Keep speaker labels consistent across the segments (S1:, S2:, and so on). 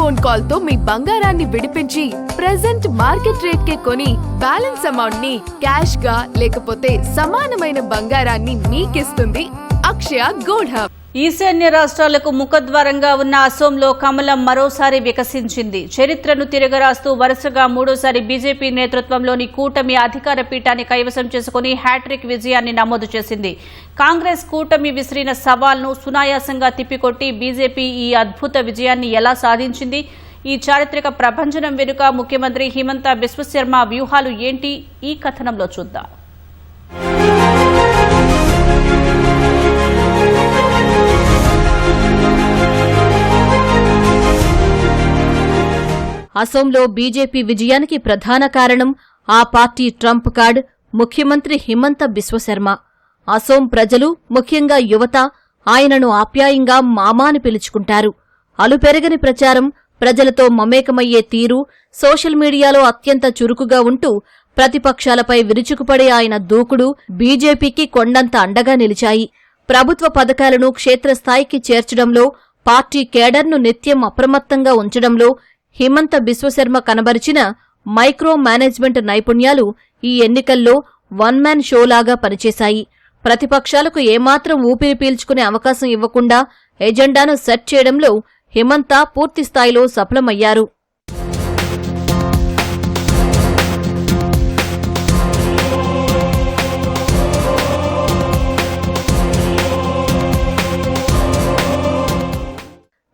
S1: Phone call తో మీ బంగారాన్ని విడిపించి ప్రెజెంట్ మార్కెట్ రేట్ కే కొని బ్యాలెన్స్ అమౌంట్ ని క్యాష్ గా లేకపోతే సమానమైన బంగారాన్ని మీకిస్తుంది అక్షయ గోల్డ్ హబ్.
S2: ఈశాన్య రాష్ట్రాలకు ముఖద్వారంగా ఉన్న అసోంలో కమలం మరోసారి వికసించింది. చరిత్రను తిరగరాస్తూ వరుసగా మూడోసారి బీజేపీ నేతృత్వంలోని కూటమి అధికార పీఠాన్ని కైవసం చేసుకుని హ్యాట్రిక్ విజయాన్ని నమోదు చేసింది. కాంగ్రెస్ కూటమి విసిరిన సవాల్ను సునాయాసంగా తిప్పికొట్టి బీజేపీ ఈ అద్భుత విజయాన్ని ఎలా సాధించింది? ఈ చారిత్రక ప్రభంజనం వెనుక ముఖ్యమంత్రి హిమంత బిశ్వశర్మ వ్యూహాలు ఏంటి? ఈ కథనంలో చూద్దాం. అసోంలో బీజేపీ విజయానికి ప్రధాన కారణం ఆ పార్టీ ట్రంప్ కార్డ్ ముఖ్యమంత్రి హిమంత బిశ్వశర్మ. అసోం ప్రజలు, ముఖ్యంగా యువత ఆయనను ఆప్యాయంగా మామా అని పిలుచుకుంటారు. అలుపెరగని ప్రచారం, ప్రజలతో మమేకమయ్యే తీరు, సోషల్ మీడియాలో అత్యంత చురుకుగా ఉంటూ ప్రతిపక్షాలపై విరుచుకుపడే ఆయన దూకుడు బీజేపీకి కొండంత అండగా నిలిచాయి. ప్రభుత్వ పథకాలను క్షేత్రస్థాయికి చేర్చడంలో, పార్టీ కేడర్ను నిత్యం అప్రమత్తంగా ఉంచడంలో హిమంత బిశ్వశర్మ కనబరిచిన మైక్రో మేనేజ్మెంట్ నైపుణ్యాలు ఈ ఎన్నికల్లో వన్ మ్యాన్ షోలాగా పనిచేశాయి. ప్రతిపక్షాలకు ఏమాత్రం ఊపిరి పీల్చుకునే అవకాశం ఇవ్వకుండా ఎజెండాను సెట్ చేయడంలో హిమంత పూర్తిస్థాయిలో సఫలమయ్యారు.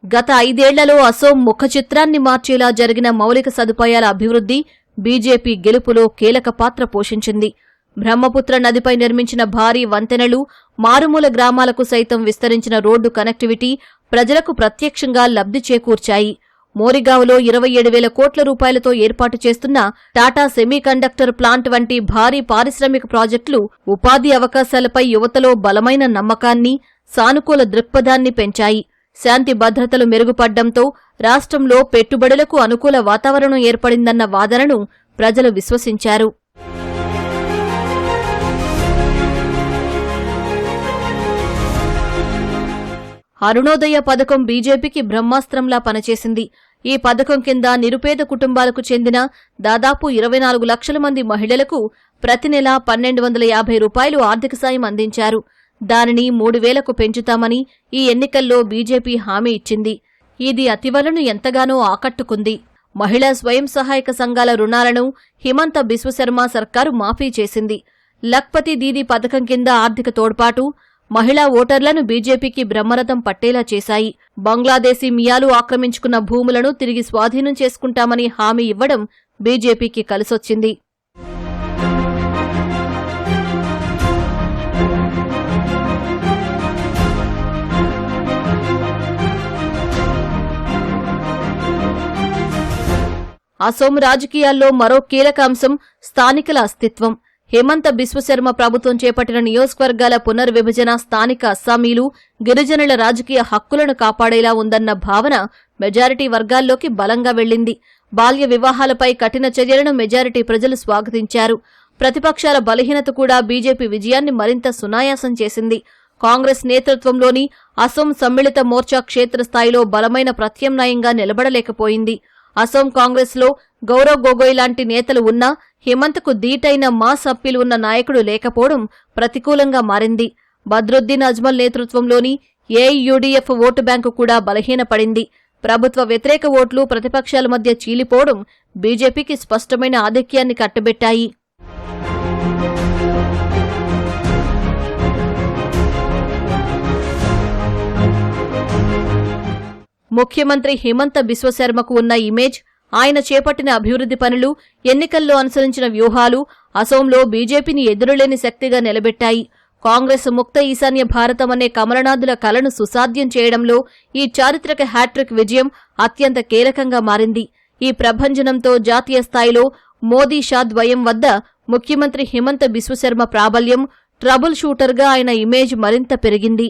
S2: గత 5 ఏళ్లలో అసోం ముఖ చిత్రాన్ని మార్చేలా జరిగిన మౌలిక సదుపాయాల అభివృద్ధి బీజేపీ గెలుపులో కీలక పాత్ర పోషించింది. బ్రహ్మపుత్ర నదిపై నిర్మించిన భారీ వంతెనలు, మారుమూల గ్రామాలకు సైతం విస్తరించిన రోడ్డు కనెక్టివిటీ ప్రజలకు ప్రత్యక్షంగా లబ్ధి చేకూర్చాయి. మోరిగావ్లో 27,000 కోట్ల రూపాయలతో ఏర్పాటు చేస్తున్న టాటా సెమీకండక్టర్ ప్లాంట్ వంటి భారీ పారిశ్రామిక ప్రాజెక్టులు ఉపాధి అవకాశాలపై యువతలో బలమైన నమ్మకాన్ని, సానుకూల దృక్పథాన్ని పెంచాయి. శాంతి భద్రతలు మెరుగుపడ్డంతో రాష్ట్రంలో పెట్టుబడులకు అనుకూల వాతావరణం ఏర్పడిందన్న వాదనను ప్రజలు విశ్వసించారు. అరుణోదయ పథకం బీజేపీకి బ్రహ్మాస్త్రంలా పనిచేసింది. ఈ పథకం కింద నిరుపేద కుటుంబాలకు చెందిన దాదాపు 24 లక్షల మంది మహిళలకు ప్రతి నెల 1,250 రూపాయలు ఆర్థిక సాయం అందించారు. దానిని 3,000కు పెంచుతామని ఈ ఎన్నికల్లో బీజేపీ హామీ ఇచ్చింది. ఇది అతివలను ఎంతగానో ఆకట్టుకుంది. మహిళా స్వయం సహాయక సంఘాల రుణాలను హిమంత బిశ్వశర్మ సర్కారు మాఫీ చేసింది. లఖ్పతి దీదీ పథకం కింద ఆర్థిక తోడ్పాటు మహిళా ఓటర్లను బీజేపీకి బ్రహ్మరథం పట్టేలా చేశాయి. బంగ్లాదేశీ మియాలు ఆక్రమించుకున్న భూములను తిరిగి స్వాధీనం చేసుకుంటామని హామీ ఇవ్వడం బీజేపీకి కలిసొచ్చింది. అసోం రాజకీయాల్లో మరో కీలక అంశం స్థానికుల అస్తిత్వం. హిమంత బిశ్వశర్మ ప్రభుత్వం చేపట్టిన నియోజకవర్గాల పునర్విభజన స్థానిక అస్సామీలు, గిరిజనుల రాజకీయ హక్కులను కాపాడేలా ఉందన్న భావన మెజారిటీ వర్గాల్లోకి బలంగా వెళ్లింది. బాల్య వివాహాలపై కఠిన చర్యలను మెజారిటీ ప్రజలు స్వాగతించారు. ప్రతిపక్షాల బలహీనత కూడా బీజేపీ విజయాన్ని మరింత సునాయాసం చేసింది. కాంగ్రెస్ నేతృత్వంలోని అసోం సమ్మిళిత మోర్చా క్షేత్రస్థాయిలో బలమైన ప్రత్యామ్నాయంగా నిలబడలేకపోయింది. అసోం కాంగ్రెస్లో గౌరవ్ గొగోయ్ లాంటి నేతలు ఉన్నా హిమంతకు దీటైన మాస్ అప్పీల్ ఉన్న నాయకుడు లేకపోవడం ప్రతికూలంగా మారింది. బద్రుద్దీన్ అజ్మల్ నేతృత్వంలోని ఏఐయూడీఎఫ్ ఓటు బ్యాంకు కూడా బలహీనపడింది. ప్రభుత్వ వ్యతిరేక ఓట్లు ప్రతిపక్షాల మధ్య చీలిపోవడం బీజేపీకి స్పష్టమైన ఆధిక్యాన్ని కట్టబెట్టాయి. ముఖ్యమంత్రి హిమంత బిశ్వశర్మకు ఉన్న ఇమేజ్, ఆయన చేపట్టిన అభివృద్ధి పనులు, ఎన్నికల్లో అనుసరించిన వ్యూహాలు అసోంలో బీజేపీని ఎదురులేని శక్తిగా నిలబెట్టాయి. కాంగ్రెస్ ముక్త ఈశాన్య భారతం అనే కమలనాథుల కలను సుసాధ్యం చేయడంలో ఈ చారిత్రక హ్యాట్రిక్ విజయం అత్యంత కీలకంగా మారింది. ఈ ప్రభంజనంతో జాతీయ స్థాయిలో మోదీ షా ద్వయం వద్ద ముఖ్యమంత్రి హిమంత బిశ్వశర్మ ప్రాబల్యం, ట్రబుల్ షూటర్గా ఆయన ఇమేజ్ మరింత పెరిగింది.